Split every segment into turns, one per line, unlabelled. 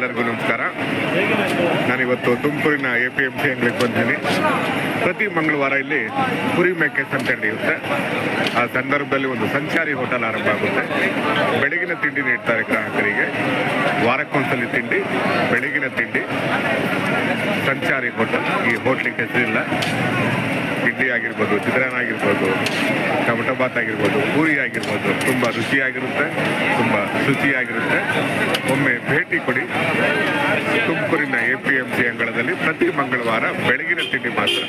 ಎಲ್ಲರಿಗೂ ನಮಸ್ಕಾರ. ನಾನಿವತ್ತು ತುಮಕೂರಿನ APMC ಅಂಗಡಿಗೆ ಬಂದಿದ್ದೀನಿ. ಪ್ರತಿ ಮಂಗಳವಾರ ಇಲ್ಲಿ ಕುರಿ ಮೇಕೆ ಸಂತೆ ನಡೆಯುತ್ತೆ. ಆ ಸಂದರ್ಭದಲ್ಲಿ ಒಂದು ಸಂಚಾರಿ ಹೋಟೆಲ್ ಆರಂಭ ಆಗುತ್ತೆ. ಬೆಳಗಿನ ತಿಂಡಿ ನೀಡ್ತಾರೆ ಗ್ರಾಹಕರಿಗೆ. ವಾರಕ್ಕೊಂದ್ಸಲಿ ತಿಂಡಿ, ಬೆಳಗಿನ ತಿಂಡಿ. ಸಂಚಾರಿ ಹೋಟೆಲ್. ಈ ಹೋಟ್ಲಿಗೆ ಹೆಸರಿಲ್ಲ. ಇಡ್ಲಿ ಆಗಿರ್ಬೋದು, ಚಿತ್ರಾನ್ನ ಆಗಿರ್ಬೋದು, ಟೊಮಟೊ ಬಾತ್ ಆಗಿರ್ಬೋದು, ಪೂರಿ ಆಗಿರ್ಬೋದು, ತುಂಬ ರುಚಿಯಾಗಿರುತ್ತೆ, ತುಂಬ ಶುಚಿಯಾಗಿರುತ್ತೆ. ಒಮ್ಮೆ ಭೇಟಿ ಕೊಡಿ. ತುಮಕೂರಿನ APMC ಅಂಗಳದಲ್ಲಿ ಪ್ರತಿ ಮಂಗಳವಾರ ಬೆಳಗಿನ ತಿಂಡಿ ಮಾತ್ರ.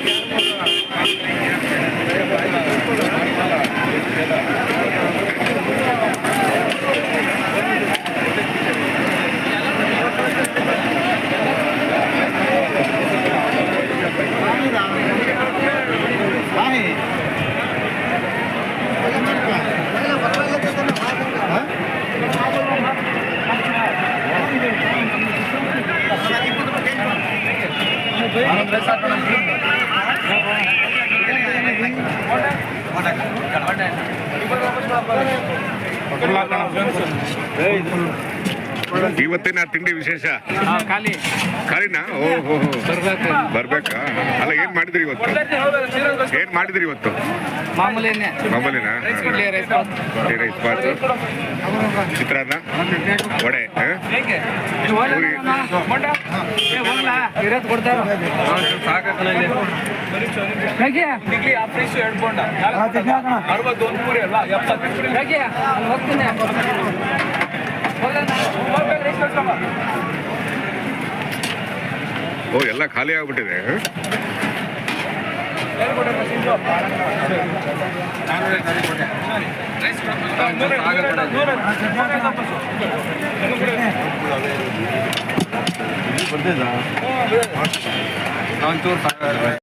ಇವತ್ತಿನ ತಿಂಡಿ ವಿಶೇಷ ಖಾಲಿನಾ? ಓಹೋ, ಬರ್ಬೇಕಾ? ಅಲ್ಲ, ಏನ್ ಮಾಡಿದ್ರಿ ಇವತ್ತು? ಮಾಮೂಲಿನಾ? ರೈಸ್ ಬಾತ್, ಚಿತ್ರಾನ್ನ, ವಡೆ, ಓ, ಎಲ್ಲ ಖಾಲಿ ಆಗ್ಬಿಟ್ಟಿದೆ.
ಬರ್ತಿದ್ದ